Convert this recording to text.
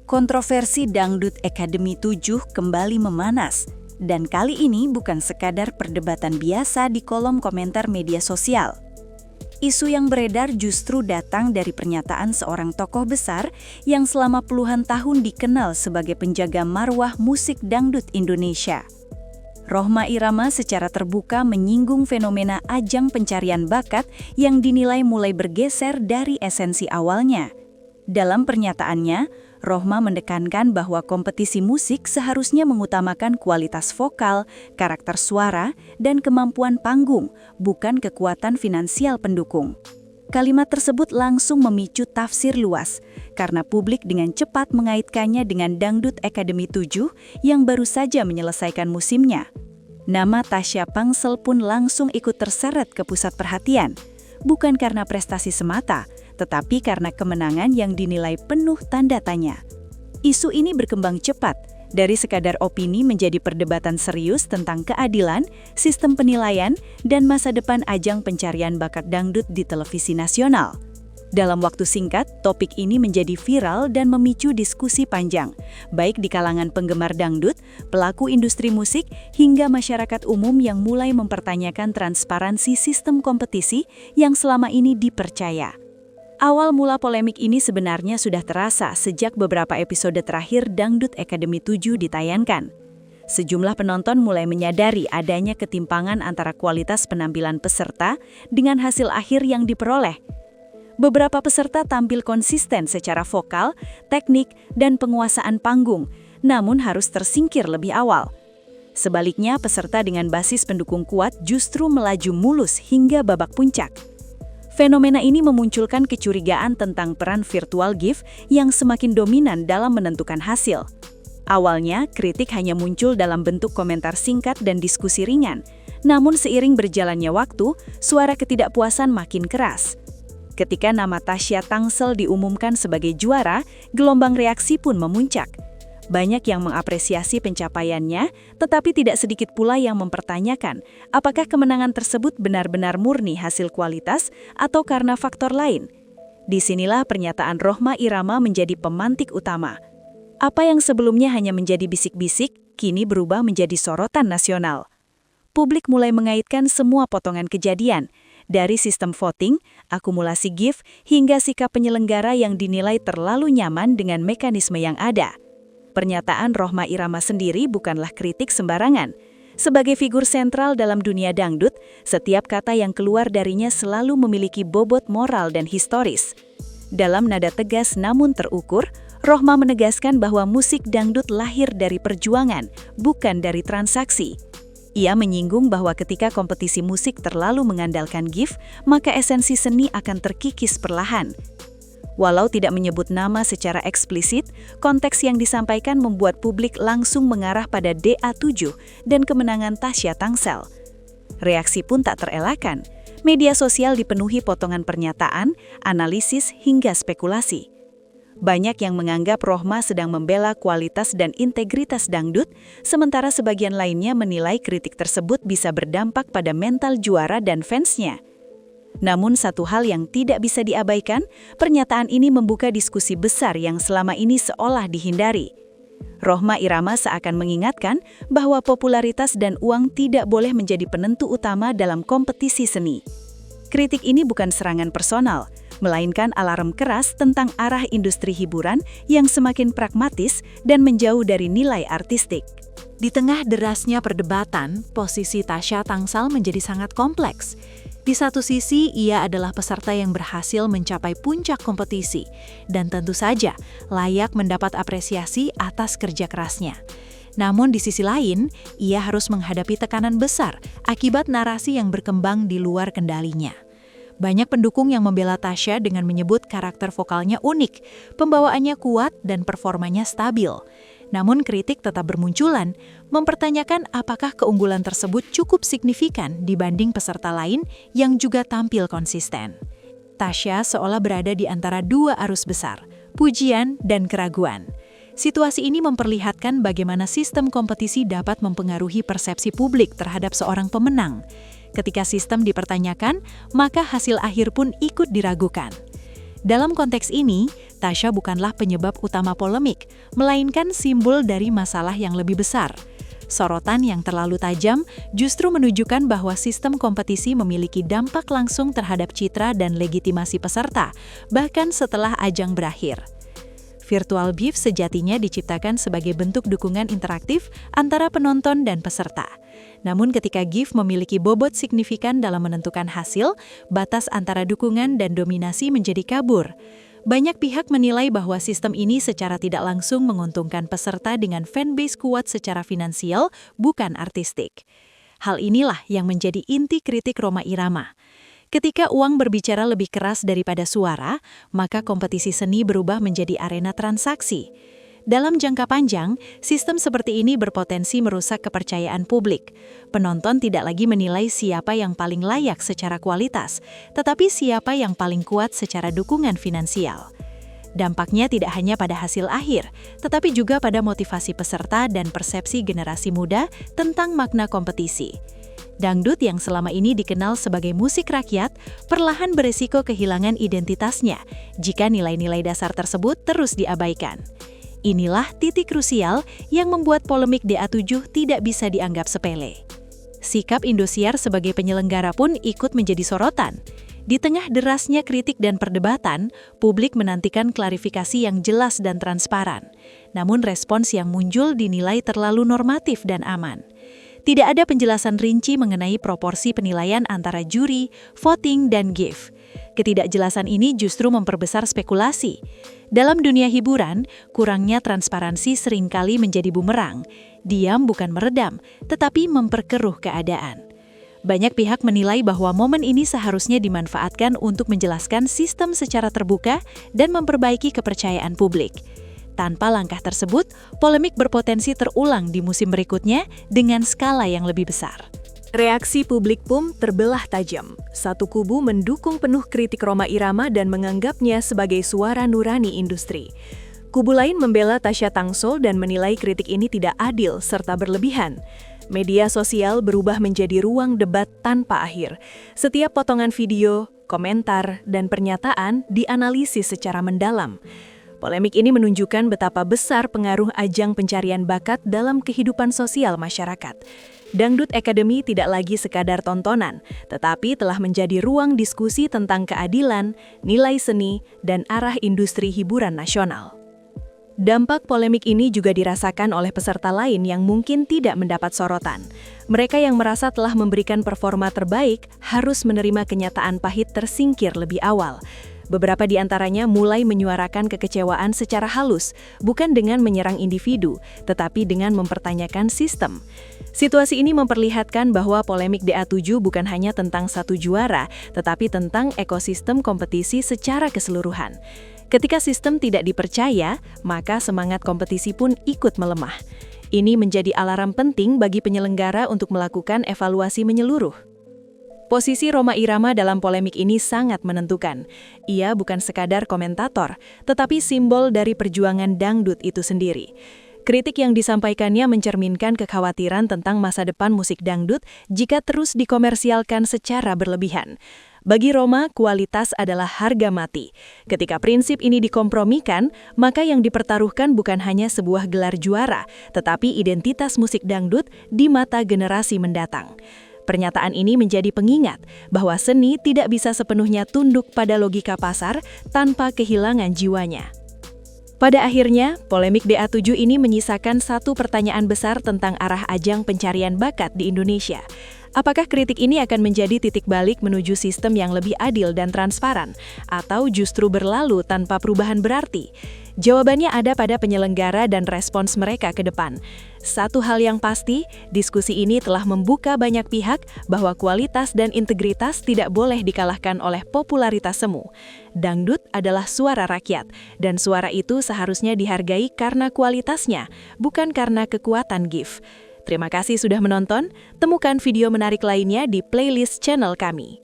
Kontroversi Dangdut Academy 7 kembali memanas, dan kali ini bukan sekadar perdebatan biasa di kolom komentar media sosial. Isu yang beredar justru datang dari pernyataan seorang tokoh besar yang selama puluhan tahun dikenal sebagai penjaga marwah musik dangdut Indonesia. Rhoma Irama secara terbuka menyinggung fenomena ajang pencarian bakat yang dinilai mulai bergeser dari esensi awalnya. Dalam pernyataannya, Rhoma menekankan bahwa kompetisi musik seharusnya mengutamakan kualitas vokal, karakter suara, dan kemampuan panggung, bukan kekuatan finansial pendukung. Kalimat tersebut langsung memicu tafsir luas, karena publik dengan cepat mengaitkannya dengan Dangdut Academy 7 yang baru saja menyelesaikan musimnya. Nama Tasya Tangsel pun langsung ikut terseret ke pusat perhatian, bukan karena prestasi semata, tetapi karena kemenangan yang dinilai penuh tanda tanya. Isu ini berkembang cepat, dari sekadar opini menjadi perdebatan serius tentang keadilan, sistem penilaian, dan masa depan ajang pencarian bakat dangdut di televisi nasional. Dalam waktu singkat, topik ini menjadi viral dan memicu diskusi panjang, baik di kalangan penggemar dangdut, pelaku industri musik, hingga masyarakat umum yang mulai mempertanyakan transparansi sistem kompetisi yang selama ini dipercaya. Awal mula polemik ini sebenarnya sudah terasa sejak beberapa episode terakhir Dangdut Academy 7 ditayangkan. Sejumlah penonton mulai menyadari adanya ketimpangan antara kualitas penampilan peserta dengan hasil akhir yang diperoleh. Beberapa peserta tampil konsisten secara vokal, teknik, dan penguasaan panggung, namun harus tersingkir lebih awal. Sebaliknya, peserta dengan basis pendukung kuat justru melaju mulus hingga babak puncak. Fenomena ini memunculkan kecurigaan tentang peran virtual GIF yang semakin dominan dalam menentukan hasil. Awalnya, kritik hanya muncul dalam bentuk komentar singkat dan diskusi ringan, namun seiring berjalannya waktu, suara ketidakpuasan makin keras. Ketika nama Tasya Tangsel diumumkan sebagai juara, gelombang reaksi pun memuncak. Banyak yang mengapresiasi pencapaiannya, tetapi tidak sedikit pula yang mempertanyakan apakah kemenangan tersebut benar-benar murni hasil kualitas atau karena faktor lain. Disinilah pernyataan Rhoma Irama menjadi pemantik utama. Apa yang sebelumnya hanya menjadi bisik-bisik, kini berubah menjadi sorotan nasional. Publik mulai mengaitkan semua potongan kejadian, dari sistem voting, akumulasi GIF, hingga sikap penyelenggara yang dinilai terlalu nyaman dengan mekanisme yang ada. Pernyataan Rhoma Irama sendiri bukanlah kritik sembarangan. Sebagai figur sentral dalam dunia dangdut, setiap kata yang keluar darinya selalu memiliki bobot moral dan historis. Dalam nada tegas namun terukur, Rhoma menegaskan bahwa musik dangdut lahir dari perjuangan, bukan dari transaksi. Ia menyinggung bahwa ketika kompetisi musik terlalu mengandalkan GIF, maka esensi seni akan terkikis perlahan. Walau tidak menyebut nama secara eksplisit, konteks yang disampaikan membuat publik langsung mengarah pada DA7 dan kemenangan Tasya Tangsel. Reaksi pun tak terelakkan. Media sosial dipenuhi potongan pernyataan, analisis, hingga spekulasi. Banyak yang menganggap Rhoma sedang membela kualitas dan integritas dangdut, sementara sebagian lainnya menilai kritik tersebut bisa berdampak pada mental juara dan fansnya. Namun satu hal yang tidak bisa diabaikan, pernyataan ini membuka diskusi besar yang selama ini seolah dihindari. Rhoma Irama seakan mengingatkan bahwa popularitas dan uang tidak boleh menjadi penentu utama dalam kompetisi seni. Kritik ini bukan serangan personal, melainkan alarm keras tentang arah industri hiburan yang semakin pragmatis dan menjauh dari nilai artistik. Di tengah derasnya perdebatan, posisi Tasya Tangsel menjadi sangat kompleks. Di satu sisi, ia adalah peserta yang berhasil mencapai puncak kompetisi dan tentu saja layak mendapat apresiasi atas kerja kerasnya. Namun di sisi lain, ia harus menghadapi tekanan besar akibat narasi yang berkembang di luar kendalinya. Banyak pendukung yang membela Tasya dengan menyebut karakter vokalnya unik, pembawaannya kuat, dan performanya stabil. Namun kritik tetap bermunculan, mempertanyakan apakah keunggulan tersebut cukup signifikan dibanding peserta lain yang juga tampil konsisten. Tasya seolah berada di antara dua arus besar, pujian dan keraguan. Situasi ini memperlihatkan bagaimana sistem kompetisi dapat mempengaruhi persepsi publik terhadap seorang pemenang. Ketika sistem dipertanyakan, maka hasil akhir pun ikut diragukan. Dalam konteks ini, Tasya bukanlah penyebab utama polemik, melainkan simbol dari masalah yang lebih besar. Sorotan yang terlalu tajam justru menunjukkan bahwa sistem kompetisi memiliki dampak langsung terhadap citra dan legitimasi peserta, bahkan setelah ajang berakhir. Virtual beef sejatinya diciptakan sebagai bentuk dukungan interaktif antara penonton dan peserta. Namun ketika GIF memiliki bobot signifikan dalam menentukan hasil, batas antara dukungan dan dominasi menjadi kabur. Banyak pihak menilai bahwa sistem ini secara tidak langsung menguntungkan peserta dengan fanbase kuat secara finansial, bukan artistik. Hal inilah yang menjadi inti kritik Rhoma Irama. Ketika uang berbicara lebih keras daripada suara, maka kompetisi seni berubah menjadi arena transaksi. Dalam jangka panjang, sistem seperti ini berpotensi merusak kepercayaan publik. Penonton tidak lagi menilai siapa yang paling layak secara kualitas, tetapi siapa yang paling kuat secara dukungan finansial. Dampaknya tidak hanya pada hasil akhir, tetapi juga pada motivasi peserta dan persepsi generasi muda tentang makna kompetisi. Dangdut yang selama ini dikenal sebagai musik rakyat, perlahan beresiko kehilangan identitasnya jika nilai-nilai dasar tersebut terus diabaikan. Inilah titik krusial yang membuat polemik DA7 tidak bisa dianggap sepele. Sikap Indosiar sebagai penyelenggara pun ikut menjadi sorotan. Di tengah derasnya kritik dan perdebatan, publik menantikan klarifikasi yang jelas dan transparan. Namun respons yang muncul dinilai terlalu normatif dan aman. Tidak ada penjelasan rinci mengenai proporsi penilaian antara juri, voting, dan GIF. Ketidakjelasan ini justru memperbesar spekulasi. Dalam dunia hiburan, kurangnya transparansi seringkali menjadi bumerang. Diam bukan meredam, tetapi memperkeruh keadaan. Banyak pihak menilai bahwa momen ini seharusnya dimanfaatkan untuk menjelaskan sistem secara terbuka dan memperbaiki kepercayaan publik. Tanpa langkah tersebut, polemik berpotensi terulang di musim berikutnya dengan skala yang lebih besar. Reaksi publik pun terbelah tajam. Satu kubu mendukung penuh kritik Rhoma Irama dan menganggapnya sebagai suara nurani industri. Kubu lain membela Tasya Tangsol dan menilai kritik ini tidak adil serta berlebihan. Media sosial berubah menjadi ruang debat tanpa akhir. Setiap potongan video, komentar, dan pernyataan dianalisis secara mendalam. Polemik ini menunjukkan betapa besar pengaruh ajang pencarian bakat dalam kehidupan sosial masyarakat. Dangdut Academy tidak lagi sekadar tontonan, tetapi telah menjadi ruang diskusi tentang keadilan, nilai seni, dan arah industri hiburan nasional. Dampak polemik ini juga dirasakan oleh peserta lain yang mungkin tidak mendapat sorotan. Mereka yang merasa telah memberikan performa terbaik harus menerima kenyataan pahit tersingkir lebih awal. Beberapa di antaranya mulai menyuarakan kekecewaan secara halus, bukan dengan menyerang individu, tetapi dengan mempertanyakan sistem. Situasi ini memperlihatkan bahwa polemik DA7 bukan hanya tentang satu juara, tetapi tentang ekosistem kompetisi secara keseluruhan. Ketika sistem tidak dipercaya, maka semangat kompetisi pun ikut melemah. Ini menjadi alarm penting bagi penyelenggara untuk melakukan evaluasi menyeluruh. Posisi Rhoma Irama dalam polemik ini sangat menentukan. Ia bukan sekadar komentator, tetapi simbol dari perjuangan dangdut itu sendiri. Kritik yang disampaikannya mencerminkan kekhawatiran tentang masa depan musik dangdut jika terus dikomersialkan secara berlebihan. Bagi Rhoma, kualitas adalah harga mati. Ketika prinsip ini dikompromikan, maka yang dipertaruhkan bukan hanya sebuah gelar juara, tetapi identitas musik dangdut di mata generasi mendatang. Pernyataan ini menjadi pengingat bahwa seni tidak bisa sepenuhnya tunduk pada logika pasar tanpa kehilangan jiwanya. Pada akhirnya, polemik DA7 ini menyisakan satu pertanyaan besar tentang arah ajang pencarian bakat di Indonesia. Apakah kritik ini akan menjadi titik balik menuju sistem yang lebih adil dan transparan, atau justru berlalu tanpa perubahan berarti? Jawabannya ada pada penyelenggara dan respons mereka ke depan. Satu hal yang pasti, diskusi ini telah membuka banyak pihak bahwa kualitas dan integritas tidak boleh dikalahkan oleh popularitas semu. Dangdut adalah suara rakyat, dan suara itu seharusnya dihargai karena kualitasnya, bukan karena kekuatan GIF. Terima kasih sudah menonton, temukan video menarik lainnya di playlist channel kami.